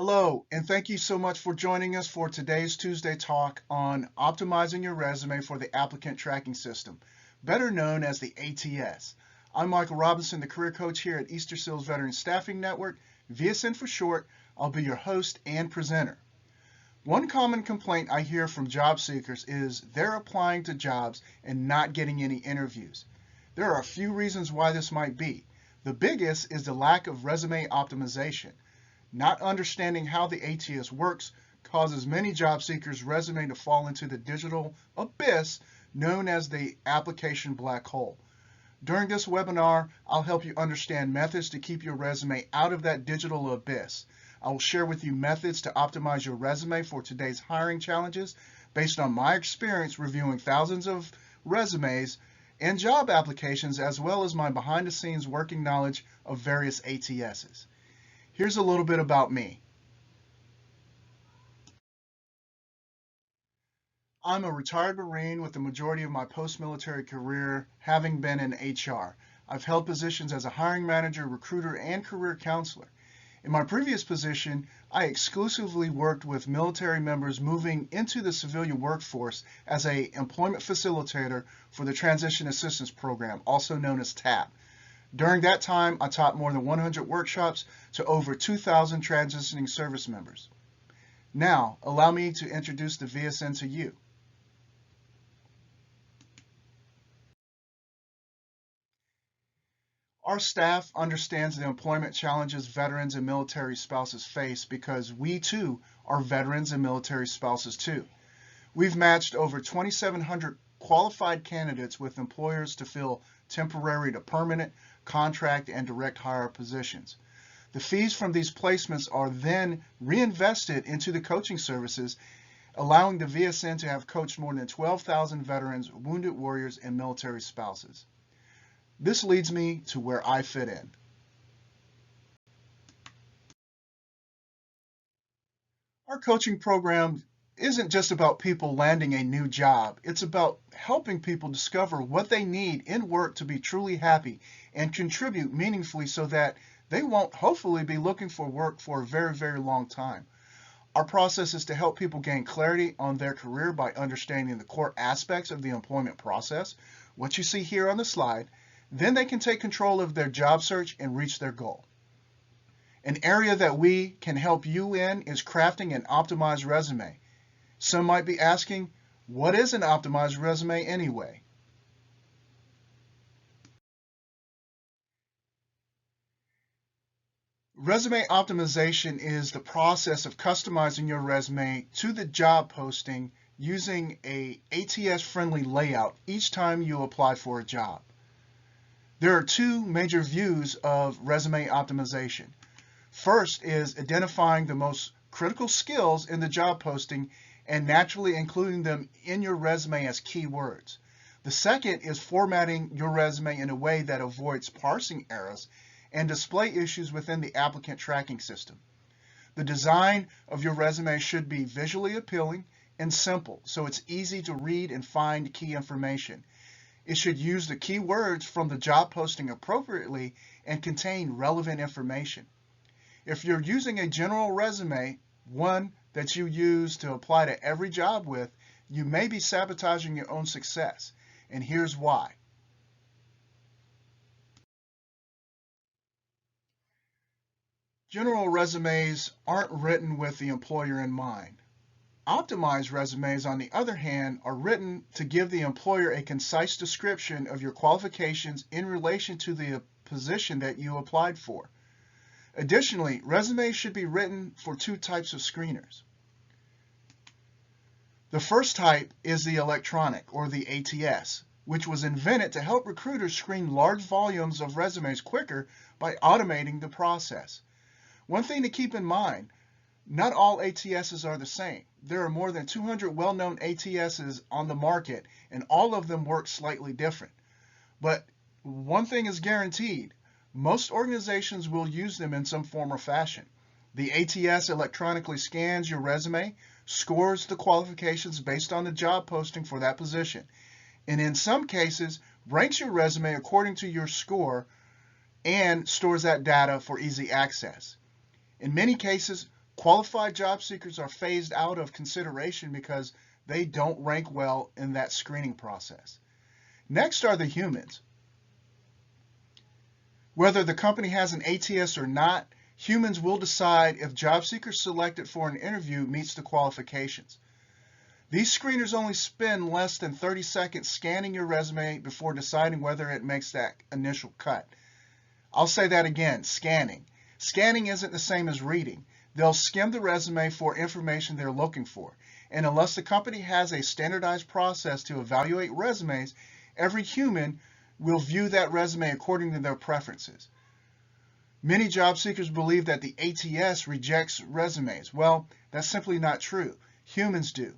Hello, and thank you so much for joining us for today's Tuesday talk on optimizing your resume for the Applicant Tracking System, better known as the ATS. I'm Michael Robinson, the career coach here at Easter Seals Veteran Staffing Network, VSN for short. I'll be your host and presenter. One common complaint I hear from job seekers is they're applying to jobs and not getting any interviews. There are a few reasons why this might be. The biggest is the lack of resume optimization. Not understanding how the ATS works causes many job seekers' resume to fall into the digital abyss known as the application black hole. During this webinar, I'll help you understand methods to keep your resume out of that digital abyss. I will share with you methods to optimize your resume for today's hiring challenges based on my experience reviewing thousands of resumes and job applications, as well as my behind-the-scenes working knowledge of various ATSs. Here's a little bit about me. I'm a retired Marine with the majority of my post-military career having been in HR. I've held positions as a hiring manager, recruiter, and career counselor. In my previous position, I exclusively worked with military members moving into the civilian workforce as an employment facilitator for the Transition Assistance Program, also known as TAP. During that time, I taught more than 100 workshops to over 2,000 transitioning service members. Now, allow me to introduce the VSN to you. Our staff understands the employment challenges veterans and military spouses face because we too are veterans and military spouses too. We've matched over 2,700 qualified candidates with employers to fill temporary to permanent, contract, and direct hire positions. The fees from these placements are then reinvested into the coaching services, allowing the VSN to have coached more than 12,000 veterans, wounded warriors, and military spouses. This leads me to where I fit in. Our coaching program isn't just about people landing a new job. It's about helping people discover what they need in work to be truly happy and contribute meaningfully so that they won't hopefully be looking for work for a very, very long time. Our process is to help people gain clarity on their career by understanding the core aspects of the employment process, what you see here on the slide. Then they can take control of their job search and reach their goal. An area that we can help you in is crafting an optimized resume. Some might be asking, what is an optimized resume anyway? Resume optimization is the process of customizing your resume to the job posting using a ATS-friendly layout each time you apply for a job. There are two major views of resume optimization. First is identifying the most critical skills in the job posting and naturally including them in your resume as keywords. The second is formatting your resume in a way that avoids parsing errors and display issues within the applicant tracking system. The design of your resume should be visually appealing and simple, so it's easy to read and find key information. It should use the keywords from the job posting appropriately and contain relevant information. If you're using a general resume, one that you use to apply to every job with, you may be sabotaging your own success. And here's why. General resumes aren't written with the employer in mind. Optimized resumes, on the other hand, are written to give the employer a concise description of your qualifications in relation to the position that you applied for. Additionally, resumes should be written for two types of screeners. The first type is the electronic, or the ATS, which was invented to help recruiters screen large volumes of resumes quicker by automating the process. One thing to keep in mind, not all ATSs are the same. There are more than 200 well-known ATSs on the market, and all of them work slightly different. But one thing is guaranteed, most organizations will use them in some form or fashion. The ATS electronically scans your resume, scores the qualifications based on the job posting for that position, and in some cases, ranks your resume according to your score and stores that data for easy access. In many cases, Qualified job seekers are phased out of consideration because they don't rank well in that screening process. Next are the humans. Whether the company has an ATS or not, humans will decide if job seekers selected for an interview meets the qualifications. These screeners only spend less than 30 seconds scanning your resume before deciding whether it makes that initial cut. I'll say that again, scanning. Scanning isn't the same as reading. They'll skim the resume for information they're looking for. And unless the company has a standardized process to evaluate resumes, every human will view that resume according to their preferences. Many job seekers believe that the ATS rejects resumes. Well, that's simply not true. Humans do.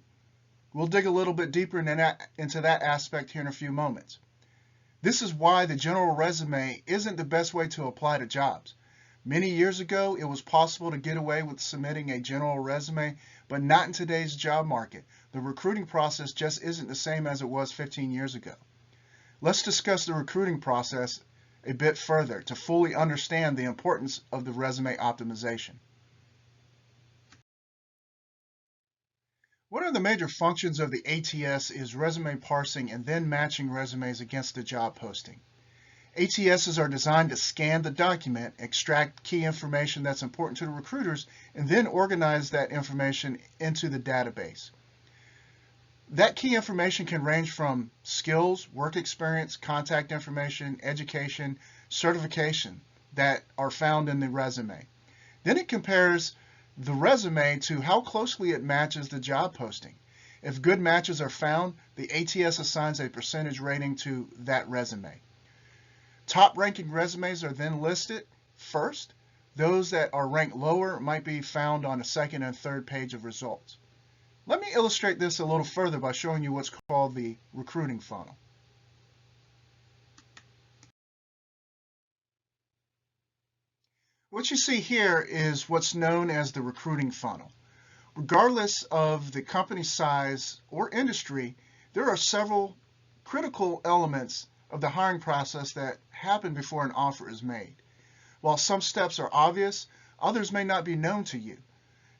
We'll dig a little bit deeper into that aspect here in a few moments. This is why the general resume isn't the best way to apply to jobs. Many years ago, it was possible to get away with submitting a general resume, but not in today's job market. The recruiting process just isn't the same as it was 15 years ago. Let's discuss the recruiting process a bit further to fully understand the importance of the resume optimization. One of the major functions of the ATS is resume parsing and then matching resumes against the job posting. ATSs are designed to scan the document, extract key information that's important to the recruiters, and then organize that information into the database. That key information can range from skills, work experience, contact information, education, certification that are found in the resume. Then it compares the resume to how closely it matches the job posting. If good matches are found, the ATS assigns a percentage rating to that resume. Top ranking resumes are then listed first. Those that are ranked lower might be found on the second and third page of results. Let me illustrate this a little further by showing you what's called the recruiting funnel. What you see here is what's known as the recruiting funnel. Regardless of the company size or industry, there are several critical elements of the hiring process that happen before an offer is made. While some steps are obvious, others may not be known to you.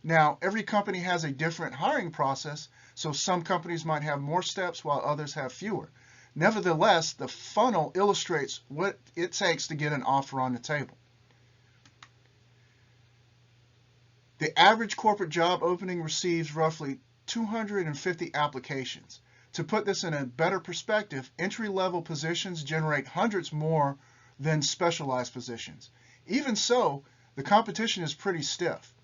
Now, every company has a different hiring process, so some companies might have more steps while others have fewer. Nevertheless, the funnel illustrates what it takes to get an offer on the table. The average corporate job opening receives roughly 250 applications. To put this in a better perspective, entry-level positions generate hundreds more than specialized positions. Even so, the competition is pretty stiff.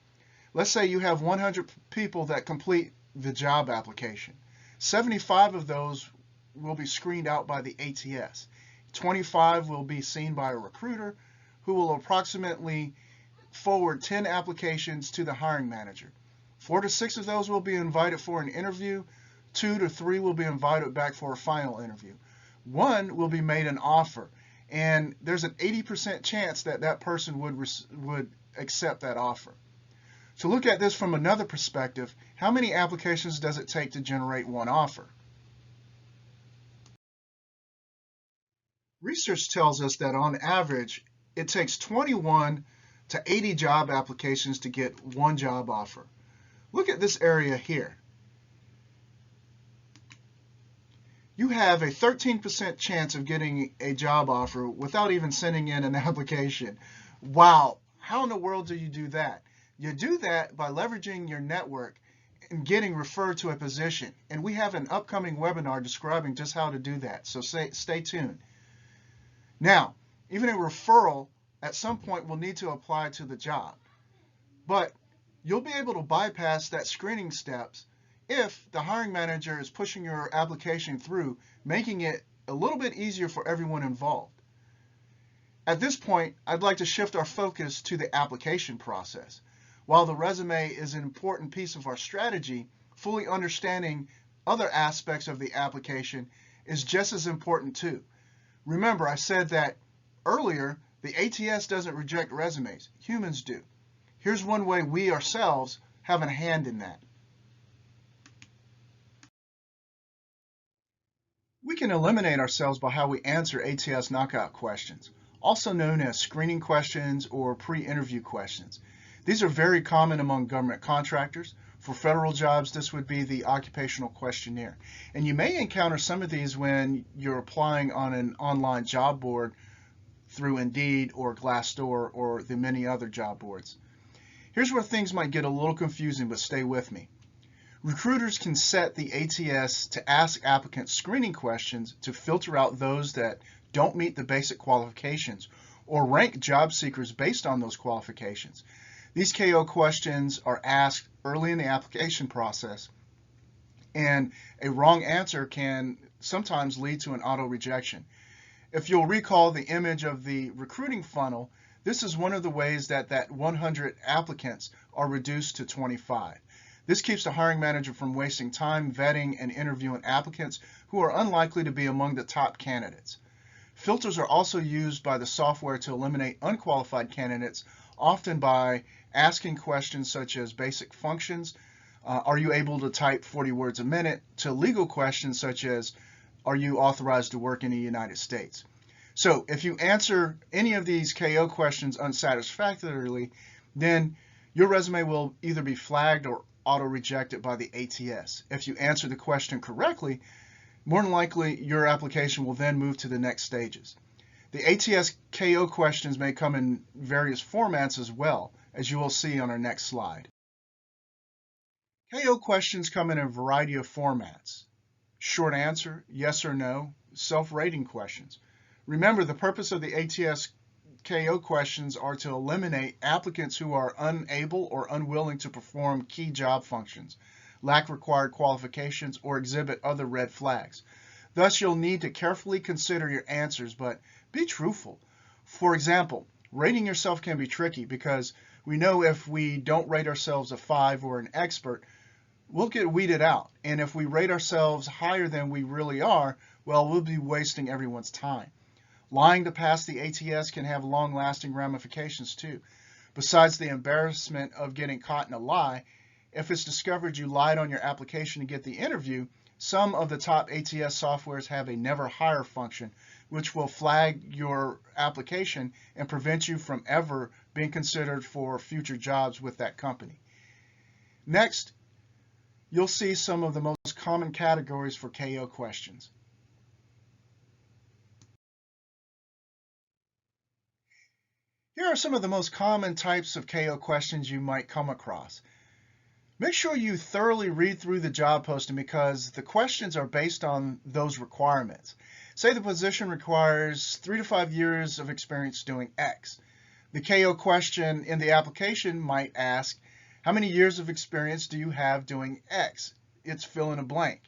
Let's say you have 100 people that complete the job application. 75 of those will be screened out by the ATS. 25 will be seen by a recruiter who will approximately forward 10 applications to the hiring manager. 4 to 6 of those will be invited for an interview. 2 to 3 will be invited back for a final interview. 1 will be made an offer, and there's an 80% chance that that person would accept that offer. To look at this from another perspective, how many applications does it take to generate one offer? Research tells us that on average, it takes 21 to 80 job applications to get one job offer. Look at this area here. You have a 13% chance of getting a job offer without even sending in an application. Wow, how in the world do you do that? You do that by leveraging your network and getting referred to a position. And we have an upcoming webinar describing just how to do that, so stay tuned. Now, even a referral at some point will need to apply to the job. But you'll be able to bypass that screening steps if the hiring manager is pushing your application through, making it a little bit easier for everyone involved. At this point, I'd like to shift our focus to the application process. While the resume is an important piece of our strategy, fully understanding other aspects of the application is just as important too. Remember, I said that earlier, the ATS doesn't reject resumes. Humans do. Here's one way we ourselves have a hand in that. We can eliminate ourselves by how we answer ATS knockout questions, also known as screening questions or pre-interview questions. These are very common among government contractors. For federal jobs, this would be the occupational questionnaire. And you may encounter some of these when you're applying on an online job board through Indeed or Glassdoor or the many other job boards. Here's where things might get a little confusing, but stay with me. Recruiters can set the ATS to ask applicants screening questions to filter out those that don't meet the basic qualifications or rank job seekers based on those qualifications. These KO questions are asked early in the application process, and a wrong answer can sometimes lead to an auto rejection. If you'll recall the image of the recruiting funnel, this is one of the ways that 100 applicants are reduced to 25. This keeps the hiring manager from wasting time vetting and interviewing applicants who are unlikely to be among the top candidates. Filters are also used by the software to eliminate unqualified candidates, often by asking questions such as basic functions, are you able to type 40 words a minute, to legal questions such as, are you authorized to work in the United States? So if you answer any of these KO questions unsatisfactorily, then your resume will either be flagged or auto-rejected by the ATS. If you answer the question correctly, more than likely your application will then move to the next stages. The ATS KO questions may come in various formats as well, as you will see on our next slide. KO questions come in a variety of formats. Short answer, yes or no, self-rating questions. Remember, the purpose of the ATS KO questions are to eliminate applicants who are unable or unwilling to perform key job functions, lack required qualifications, or exhibit other red flags. Thus, you'll need to carefully consider your answers, but be truthful. For example, rating yourself can be tricky because we know if we don't rate ourselves a 5 or an expert, we'll get weeded out. And if we rate ourselves higher than we really are, well, we'll be wasting everyone's time. Lying to pass the ATS can have long-lasting ramifications too. Besides the embarrassment of getting caught in a lie, if it's discovered you lied on your application to get the interview, some of the top ATS softwares have a never hire function, which will flag your application and prevent you from ever being considered for future jobs with that company. Next, you'll see some of the most common categories for KO questions. Here are some of the most common types of KO questions you might come across. Make sure you thoroughly read through the job posting because the questions are based on those requirements. Say the position requires 3 to 5 years of experience doing X. The KO question in the application might ask, how many years of experience do you have doing X? It's fill in a blank.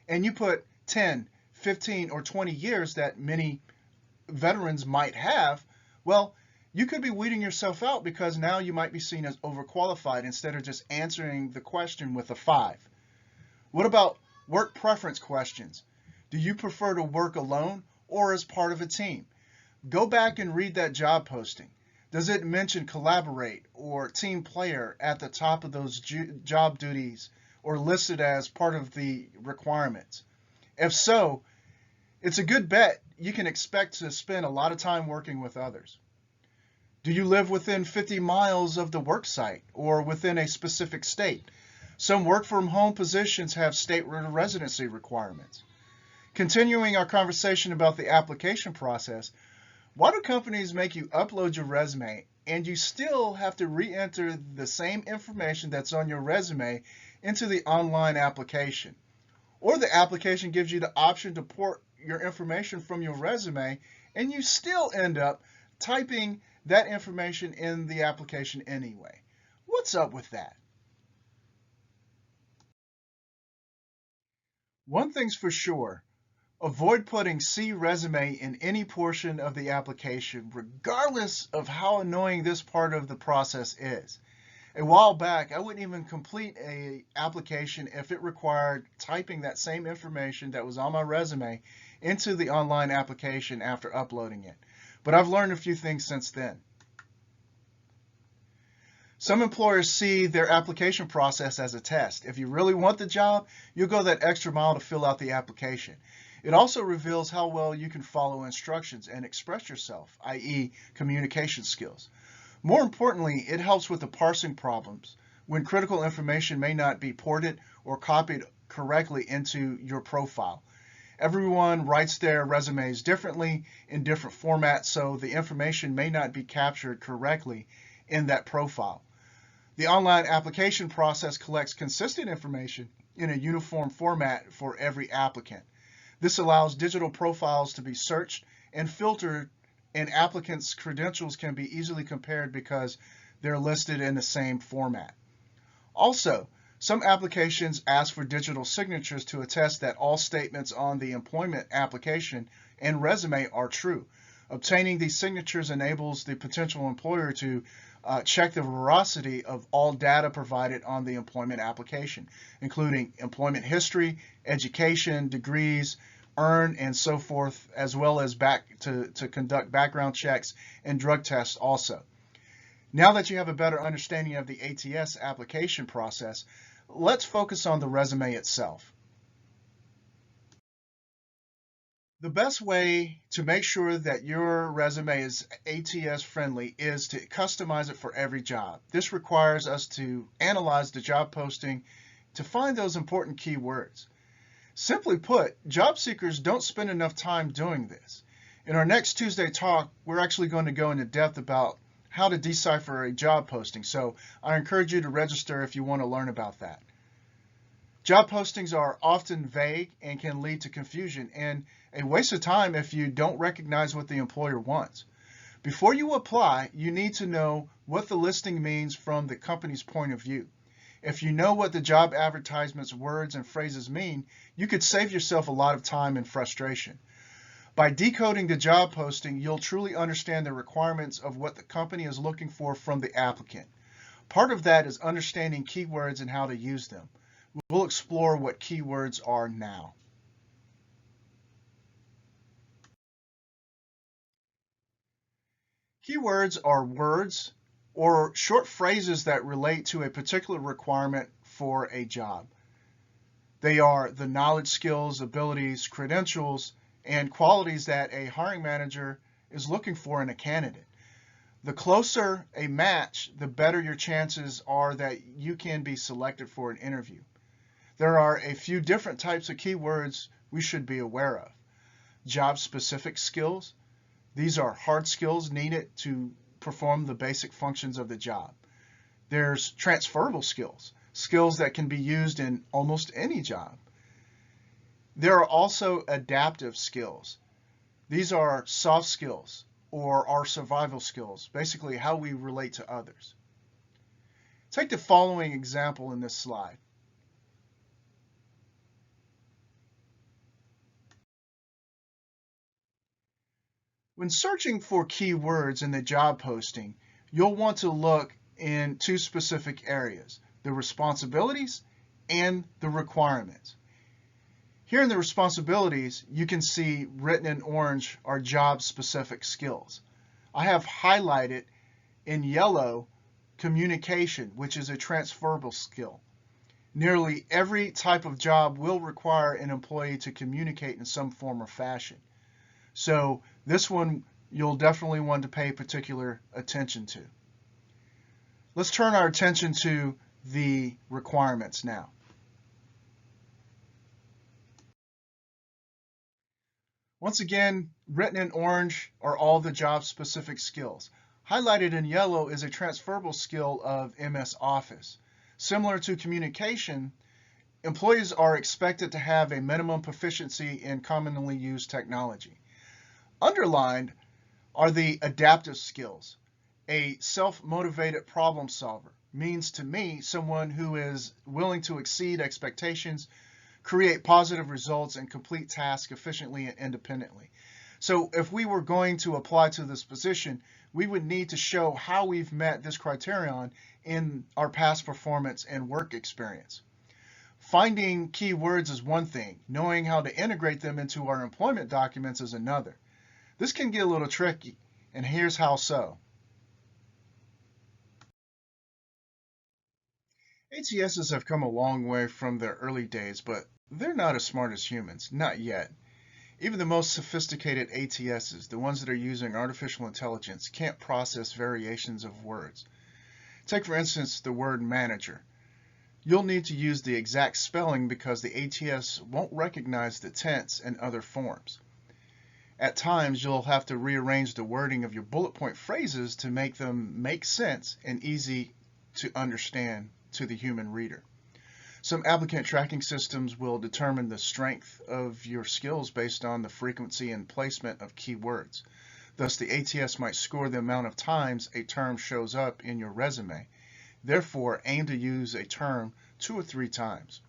And you put 10, 15, or 20 years that many veterans might have. Well, you could be weeding yourself out because now you might be seen as overqualified instead of just answering the question with a 5. What about work preference questions? Do you prefer to work alone or as part of a team? Go back and read that job posting. Does it mention collaborate or team player at the top of those job duties or listed as part of the requirements? If so, it's a good bet you can expect to spend a lot of time working with others. Do you live within 50 miles of the work site or within a specific state? Some work from home positions have state residency requirements. Continuing our conversation about the application process, why do companies make you upload your resume and you still have to re-enter the same information that's on your resume into the online application? Or the application gives you the option to port your information from your resume and you still end up typing that information in the application anyway. What's up with that? One thing's for sure, avoid putting "see resume" in any portion of the application, regardless of how annoying this part of the process is. A while back, I wouldn't even complete an application if it required typing that same information that was on my resume into the online application after uploading it. But I've learned a few things since then. Some employers see their application process as a test. If you really want the job, you'll go that extra mile to fill out the application. It also reveals how well you can follow instructions and express yourself, i.e. communication skills. More importantly, it helps with the parsing problems when critical information may not be ported or copied correctly into your profile. Everyone writes their resumes differently in different formats, so the information may not be captured correctly in that profile. The online application process collects consistent information in a uniform format for every applicant. This allows digital profiles to be searched and filtered, and applicants' credentials can be easily compared because they're listed in the same format. Also, some applications ask for digital signatures to attest that all statements on the employment application and resume are true. Obtaining these signatures enables the potential employer to check the veracity of all data provided on the employment application, including employment history, education, degrees, earned, and so forth, as well as to conduct background checks and drug tests also. Now that you have a better understanding of the ATS application process, let's focus on the resume itself. The best way to make sure that your resume is ATS friendly is to customize it for every job. This requires us to analyze the job posting to find those important keywords. Simply put, job seekers don't spend enough time doing this. In our next Tuesday talk, we're actually going to go into depth about how to decipher a job posting, so I encourage you to register if you want to learn about that. Job postings are often vague and can lead to confusion and a waste of time if you don't recognize what the employer wants. Before you apply, you need to know what the listing means from the company's point of view. If you know what the job advertisement's words and phrases mean, you could save yourself a lot of time and frustration. By decoding the job posting, you'll truly understand the requirements of what the company is looking for from the applicant. Part of that is understanding keywords and how to use them. We'll explore what keywords are now. Keywords are words or short phrases that relate to a particular requirement for a job. They are the knowledge, skills, abilities, credentials, and qualities that a hiring manager is looking for in a candidate. The closer a match, the better your chances are that you can be selected for an interview. There are a few different types of keywords we should be aware of. Job-specific skills. These are hard skills needed to perform the basic functions of the job. There's transferable skills, skills that can be used in almost any job. There are also adaptive skills. These are soft skills or our survival skills, basically how we relate to others. Take the following example in this slide. When searching for keywords in the job posting, you'll want to look in two specific areas, the responsibilities and the requirements. Here in the responsibilities, you can see written in orange are job-specific skills. I have highlighted in yellow communication, which is a transferable skill. Nearly every type of job will require an employee to communicate in some form or fashion. So this one you'll definitely want to pay particular attention to. Let's turn our attention to the requirements now. Once again, written in orange are all the job-specific skills. Highlighted in yellow is a transferable skill of MS Office. Similar to communication, employees are expected to have a minimum proficiency in commonly used technology. Underlined are the adaptive skills. A self-motivated problem solver means to me someone who is willing to exceed expectations, create positive results, and complete tasks efficiently and independently. So if we were going to apply to this position, we would need to show how we've met this criterion in our past performance and work experience. Finding keywords is one thing. Knowing how to integrate them into our employment documents is another. This can get a little tricky, and here's how so. ATSs have come a long way from their early days, but they're not as smart as humans, not yet. Even the most sophisticated ATSs, the ones that are using artificial intelligence, can't process variations of words. Take for instance the word manager. You'll need to use the exact spelling because the ATS won't recognize the tense and other forms. At times, you'll have to rearrange the wording of your bullet point phrases to make them make sense and easy to understand to the human reader. Some applicant tracking systems will determine the strength of your skills based on the frequency and placement of keywords. Thus, the ATS might score the amount of times a term shows up in your resume. Therefore, aim to use a term 2 or 3 times.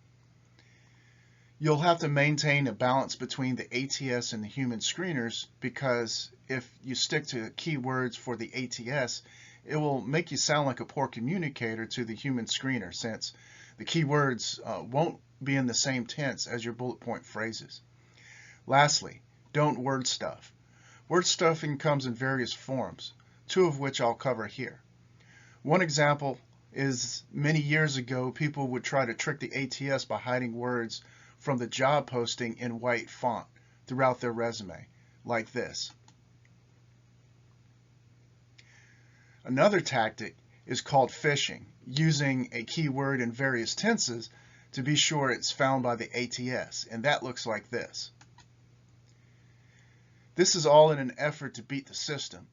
You'll have to maintain a balance between the ATS and the human screeners because if you stick to keywords for the ATS, it will make you sound like a poor communicator to the human screener since the keywords won't be in the same tense as your bullet point phrases. Lastly, don't word stuff. Word stuffing comes in various forms, 2 of which I'll cover here. One example is many years ago, people would try to trick the ATS by hiding words from the job posting in white font throughout their resume, like this. Another tactic is called phishing, using a keyword in various tenses to be sure it's found by the ATS, and that looks like this. This is all in an effort to beat the system.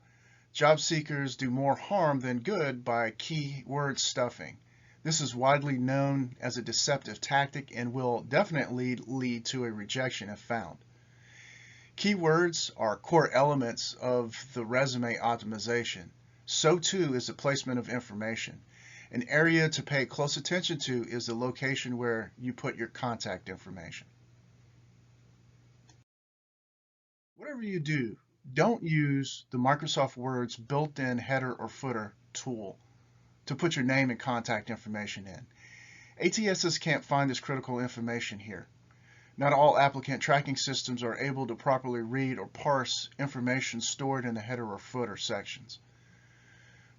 Job seekers do more harm than good by keyword stuffing. This is widely known as a deceptive tactic and will definitely lead to a rejection if found. Keywords are core elements of the resume optimization. So too is the placement of information. An area to pay close attention to is the location where you put your contact information. Whatever you do, don't use the Microsoft Word's built-in header or footer tool to put your name and contact information in. ATSs can't find this critical information here. Not all applicant tracking systems are able to properly read or parse information stored in the header or footer sections.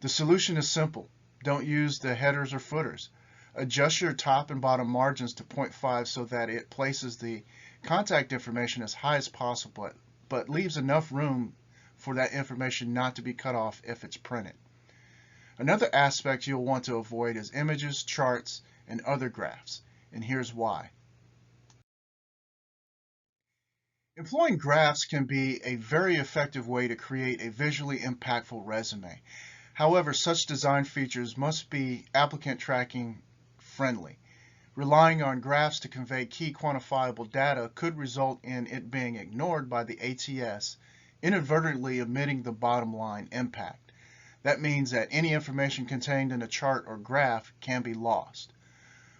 The solution is simple. Don't use the headers or footers. Adjust your top and bottom margins to 0.5 so that it places the contact information as high as possible, but leaves enough room for that information not to be cut off if it's printed. Another aspect you'll want to avoid is images, charts, and other graphs, and here's why. Employing graphs can be a very effective way to create a visually impactful resume. However, such design features must be applicant tracking friendly. Relying on graphs to convey key quantifiable data could result in it being ignored by the ATS, inadvertently omitting the bottom line impact. That means that any information contained in a chart or graph can be lost.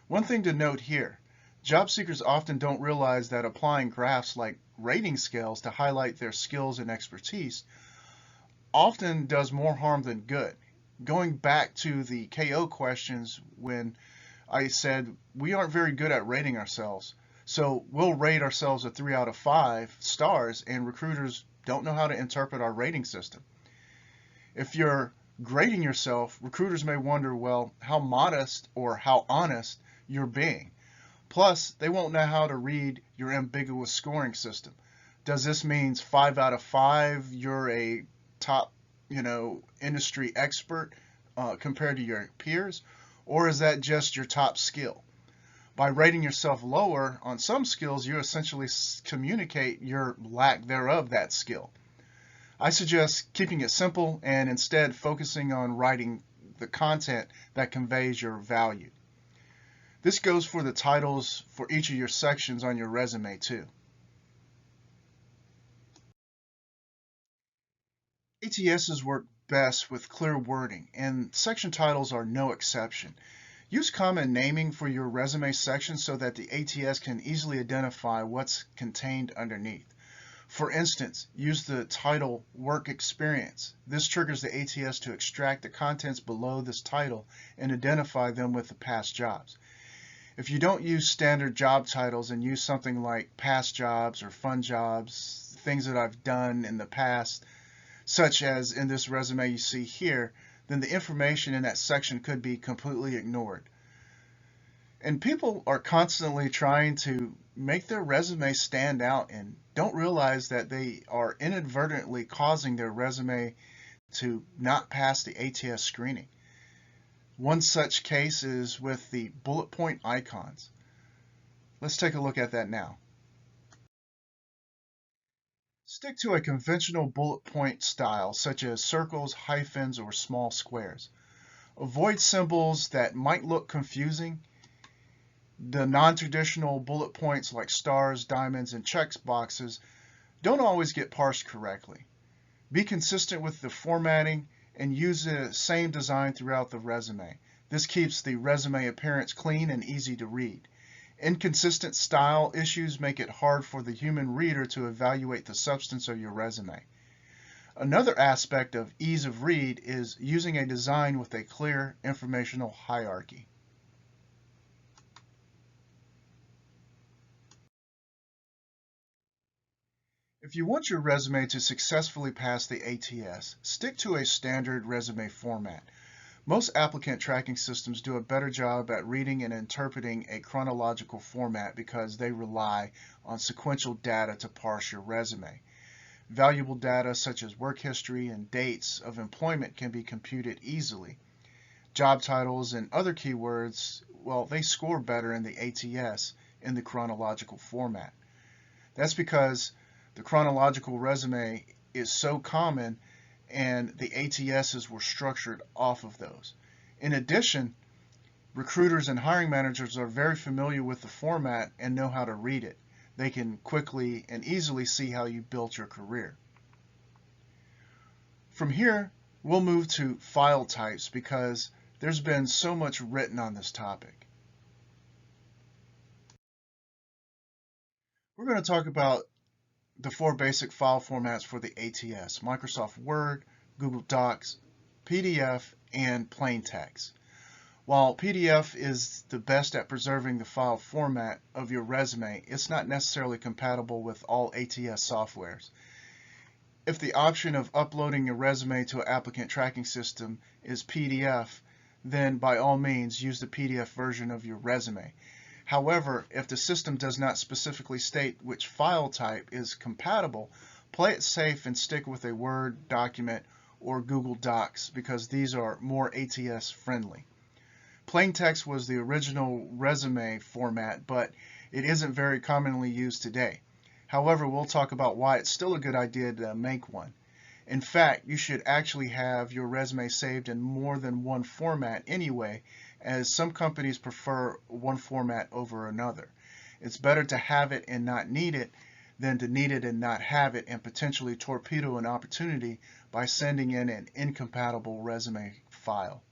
One thing to note here, job seekers often don't realize that applying graphs like rating scales to highlight their skills and expertise often does more harm than good. Going back to the KO questions when I said we aren't very good at rating ourselves, so we'll rate ourselves a 3 out of 5 stars and recruiters don't know how to interpret our rating system. If you're grading yourself, recruiters may wonder, well, how modest or how honest you're being. Plus, they won't know how to read your ambiguous scoring system. Does this mean 5 out of 5, you're a top, industry expert compared to your peers? Or is that just your top skill? By rating yourself lower on some skills, you essentially communicate your lack thereof that skill. I suggest keeping it simple and instead focusing on writing the content that conveys your value. This goes for the titles for each of your sections on your resume too. ATSs work best with clear wording, and section titles are no exception. Use common naming for your resume section so that the ATS can easily identify what's contained underneath. For instance, use the title Work Experience. This triggers the ATS to extract the contents below this title and identify them with the past jobs. If you don't use standard job titles and use something like past jobs or fun jobs, things that I've done in the past, such as in this resume you see here, then the information in that section could be completely ignored. And people are constantly trying to make their resume stand out and don't realize that they are inadvertently causing their resume to not pass the ATS screening. One such case is with the bullet point icons. Let's take a look at that now. Stick to a conventional bullet point style, such as circles, hyphens, or small squares. Avoid symbols that might look confusing. The non-traditional bullet points like stars, diamonds, and check boxes don't always get parsed correctly. Be consistent with the formatting and use the same design throughout the resume. This keeps the resume appearance clean and easy to read. Inconsistent style issues make it hard for the human reader to evaluate the substance of your resume. Another aspect of ease of read is using a design with a clear informational hierarchy. If you want your resume to successfully pass the ATS, stick to a standard resume format. Most applicant tracking systems do a better job at reading and interpreting a chronological format because they rely on sequential data to parse your resume. Valuable data such as work history and dates of employment can be computed easily. Job titles and other keywords, well, they score better in the ATS in the chronological format. That's because the chronological resume is so common and the ATSs were structured off of those. In addition, recruiters and hiring managers are very familiar with the format and know how to read it. They can quickly and easily see how you built your career. From here, we'll move to file types because there's been so much written on this topic. We're going to talk about the four basic file formats for the ATS: Microsoft Word, Google Docs, PDF, and plain text. While PDF is the best at preserving the file format of your resume, it's not necessarily compatible with all ATS softwares. If the option of uploading your resume to an applicant tracking system is PDF, then by all means use the PDF version of your resume. However, if the system does not specifically state which file type is compatible, play it safe and stick with a Word document or Google Docs because these are more ATS friendly. Plain text was the original resume format, but it isn't very commonly used today. However, we'll talk about why it's still a good idea to make one. In fact, you should actually have your resume saved in more than one format anyway, as some companies prefer one format over another. It's better to have it and not need it than to need it and not have it and potentially torpedo an opportunity by sending in an incompatible resume file.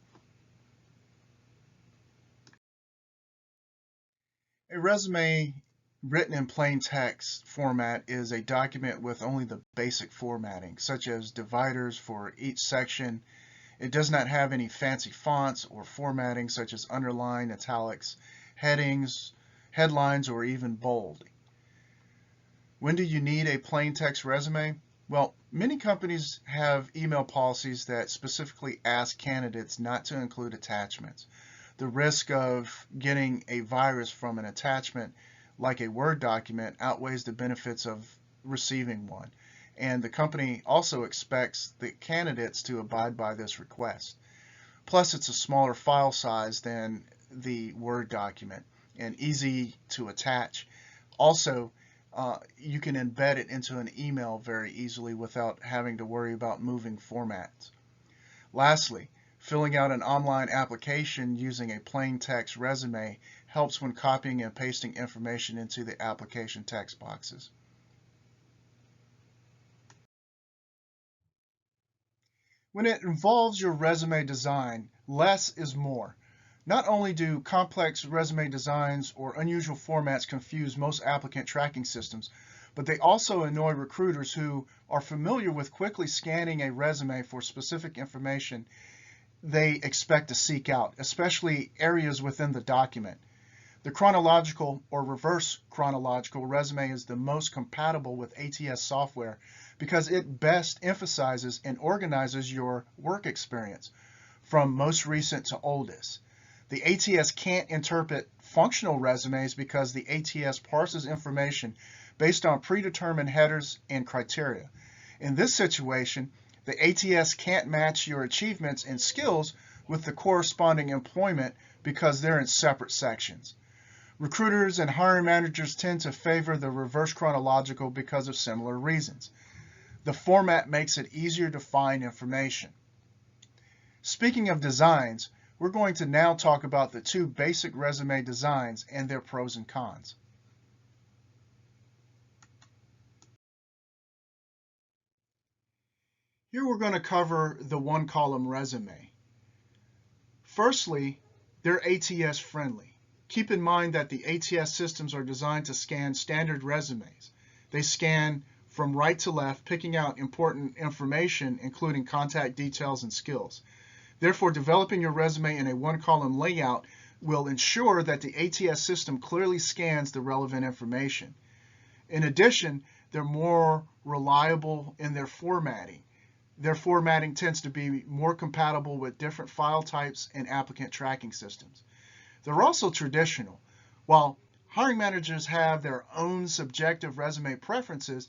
A resume written in plain text format is a document with only the basic formatting, such as dividers for each section. It does not have any fancy fonts or formatting such as underline, italics, headings, headlines, or even bold. When do you need a plain text resume? Well, many companies have email policies that specifically ask candidates not to include attachments. The risk of getting a virus from an attachment like a Word document outweighs the benefits of receiving one. And the company also expects the candidates to abide by this request. Plus, it's a smaller file size than the Word document and easy to attach. Also, you can embed it into an email very easily without having to worry about moving formats. Lastly, filling out an online application using a plain text resume helps when copying and pasting information into the application text boxes. When it involves your resume design, less is more. Not only do complex resume designs or unusual formats confuse most applicant tracking systems, but they also annoy recruiters who are familiar with quickly scanning a resume for specific information they expect to seek out, especially areas within the document. The chronological or reverse chronological resume is the most compatible with ATS software because it best emphasizes and organizes your work experience from most recent to oldest. The ATS can't interpret functional resumes because the ATS parses information based on predetermined headers and criteria. In this situation, the ATS can't match your achievements and skills with the corresponding employment because they're in separate sections. Recruiters and hiring managers tend to favor the reverse chronological because of similar reasons. The format makes it easier to find information. Speaking of designs, we're going to now talk about the two basic resume designs and their pros and cons. Here we're going to cover the one-column resume. Firstly, they're ATS friendly. Keep in mind that the ATS systems are designed to scan standard resumes. They scan from right to left, picking out important information, including contact details and skills. Therefore, developing your resume in a one-column layout will ensure that the ATS system clearly scans the relevant information. In addition, they're more reliable in their formatting. Their formatting tends to be more compatible with different file types and applicant tracking systems. They're also traditional. While hiring managers have their own subjective resume preferences,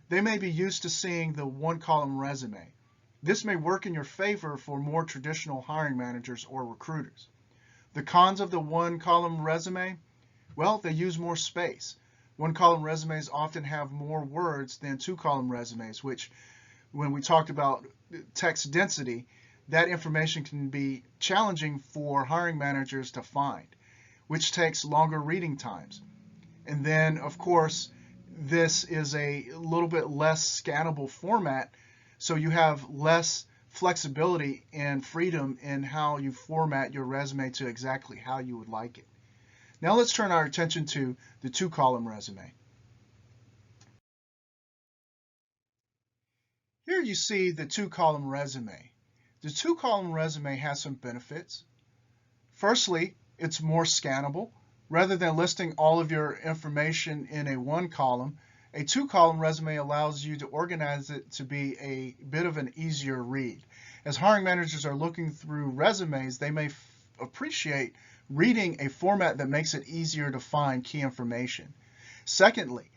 they may be used to seeing the one-column resume. This may work in your favor for more traditional hiring managers or recruiters. The cons of the one-column resume? Well, they use more space. One-column resumes often have more words than two-column resumes, which, when we talked about text density, that information can be challenging for hiring managers to find, which takes longer reading times. And then, of course, this is a little bit less scannable format, so you have less flexibility and freedom in how you format your resume to exactly how you would like it. Now let's turn our attention to the two-column resume. Here you see the two-column resume. The two-column resume has some benefits. Firstly, it's more scannable. Rather than listing all of your information in a one column, a two-column resume allows you to organize it to be a bit of an easier read. As hiring managers are looking through resumes, they may appreciate reading a format that makes it easier to find key information. Secondly,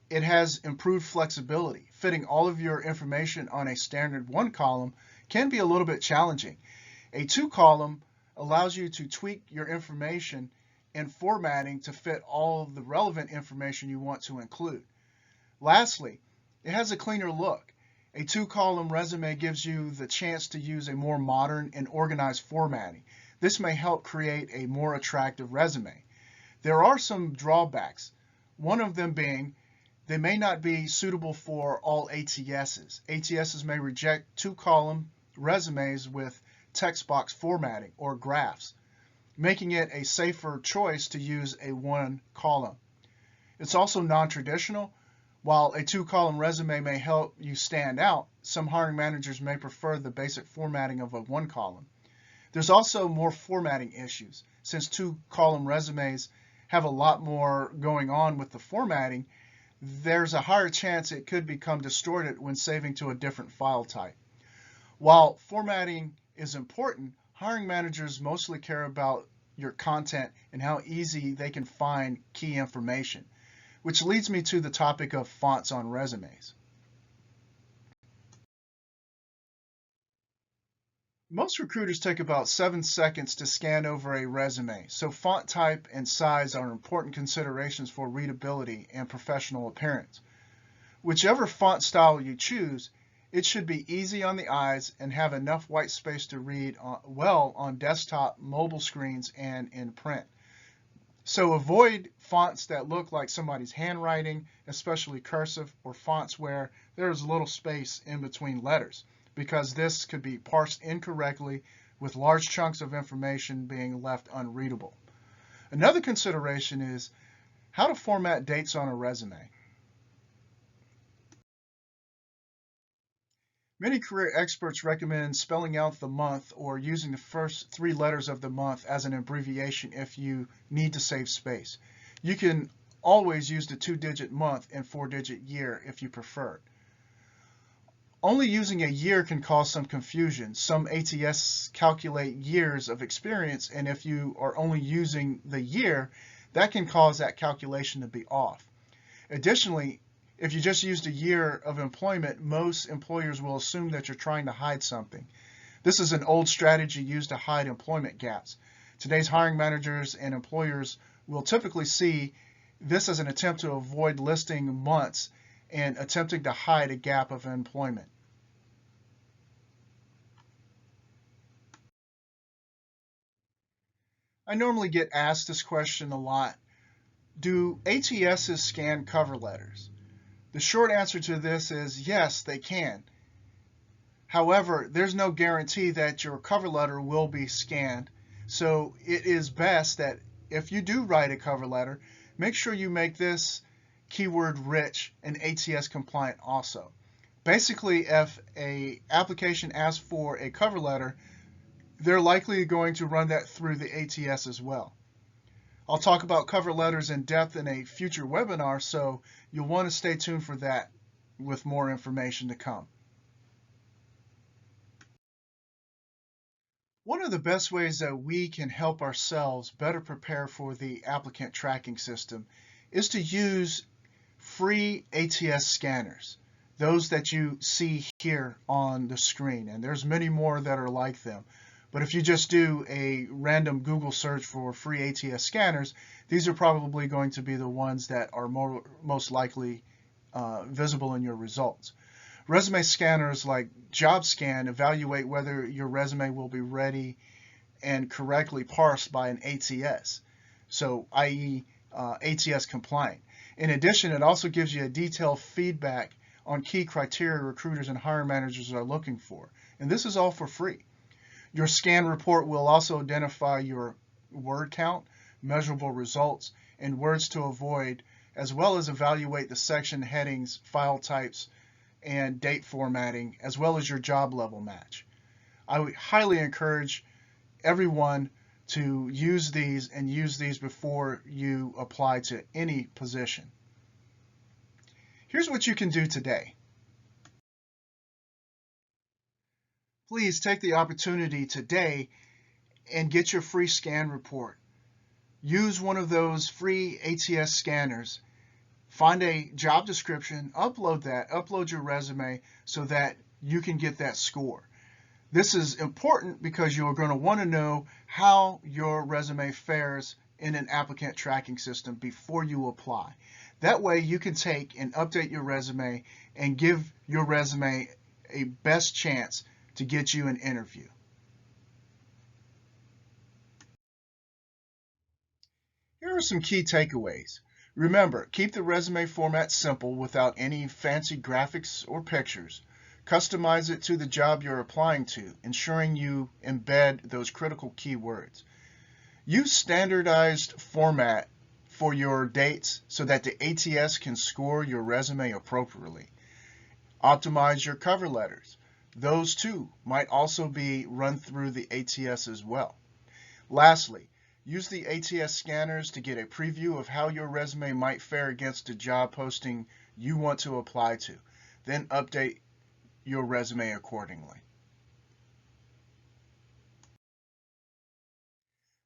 it has improved flexibility. Fitting all of your information on a standard one column can be a little bit challenging. A two column allows you to tweak your information and formatting to fit all of the relevant information you want to include. Lastly, it has a cleaner look. A two-column resume gives you the chance to use a more modern and organized formatting. This may help create a more attractive resume. There are some drawbacks, one of them being they may not be suitable for all ATSs. ATSs may reject two-column resumes with text box formatting or graphs, making it a safer choice to use a one column. It's also non-traditional. While a two-column resume may help you stand out, some hiring managers may prefer the basic formatting of a one column. There's also more formatting issues. Since two-column resumes have a lot more going on with the formatting, there's a higher chance it could become distorted when saving to a different file type. While formatting is important, hiring managers mostly care about your content and how easy they can find key information, which leads me to the topic of fonts on resumes. Most recruiters take about 7 seconds to scan over a resume, so font type and size are important considerations for readability and professional appearance. Whichever font style you choose, it should be easy on the eyes and have enough white space to read well on desktop, mobile screens, and in print. So avoid fonts that look like somebody's handwriting, especially cursive, or fonts where there's little space in between letters, because this could be parsed incorrectly with large chunks of information being left unreadable. Another consideration is how to format dates on a resume. Many career experts recommend spelling out the month or using the first 3 letters of the month as an abbreviation if you need to save space. You can always use the 2-digit month and 4-digit year if you prefer. Only using a year can cause some confusion. Some ATS calculate years of experience, and if you are only using the year, that can cause that calculation to be off. Additionally, if you just used a year of employment, most employers will assume that you're trying to hide something. This is an old strategy used to hide employment gaps. Today's hiring managers and employers will typically see this as an attempt to avoid listing months and attempting to hide a gap of employment. I normally get asked this question a lot. Do ATSs scan cover letters? The short answer to this is yes, they can. However, there's no guarantee that your cover letter will be scanned. So it is best that if you do write a cover letter, make sure you make this keyword rich and ATS compliant also. Basically, if an application asks for a cover letter, they're likely going to run that through the ATS as well. I'll talk about cover letters in depth in a future webinar, so you'll want to stay tuned for that with more information to come. One of the best ways that we can help ourselves better prepare for the applicant tracking system is to use free ATS scanners, those that you see here on the screen, and there's many more that are like them. But if you just do a random Google search for free ATS scanners, these are probably going to be the ones that are most likely visible in your results. Resume scanners like JobScan evaluate whether your resume will be ready and correctly parsed by an ATS, so i.e. ATS compliant. In addition, it also gives you a detailed feedback on key criteria recruiters and hiring managers are looking for, and this is all for free. Your scan report will also identify your word count, measurable results, and words to avoid, as well as evaluate the section headings, file types, and date formatting, as well as your job level match. I would highly encourage everyone to use these and use these before you apply to any position. Here's what you can do today. Please take the opportunity today and get your free scan report. Use one of those free ATS scanners. Find a job description, upload your resume so that you can get that score. This is important because you're going to want to know how your resume fares in an applicant tracking system before you apply. That way you can take and update your resume and give your resume a best chance to get you an interview. Here are some key takeaways. Remember, keep the resume format simple without any fancy graphics or pictures. Customize it to the job you're applying to, ensuring you embed those critical keywords. Use standardized format for your dates so that the ATS can score your resume appropriately. Optimize your cover letters. Those too might also be run through the ATS as well. Lastly, use the ATS scanners to get a preview of how your resume might fare against a job posting you want to apply to. Then update your resume accordingly.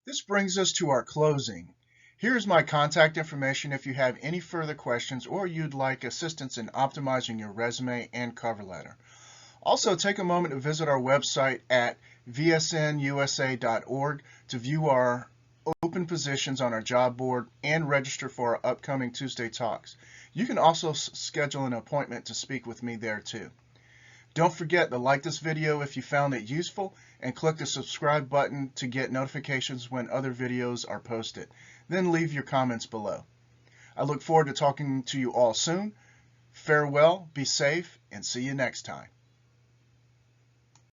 This brings us to our closing. Here's my contact information if you have any further questions or you'd like assistance in optimizing your resume and cover letter. Also, take a moment to visit our website at vsnusa.org to view our open positions on our job board and register for our upcoming Tuesday talks. You can also schedule an appointment to speak with me there too. Don't forget to like this video if you found it useful and click the subscribe button to get notifications when other videos are posted. Then leave your comments below. I look forward to talking to you all soon. Farewell, be safe, and see you next time.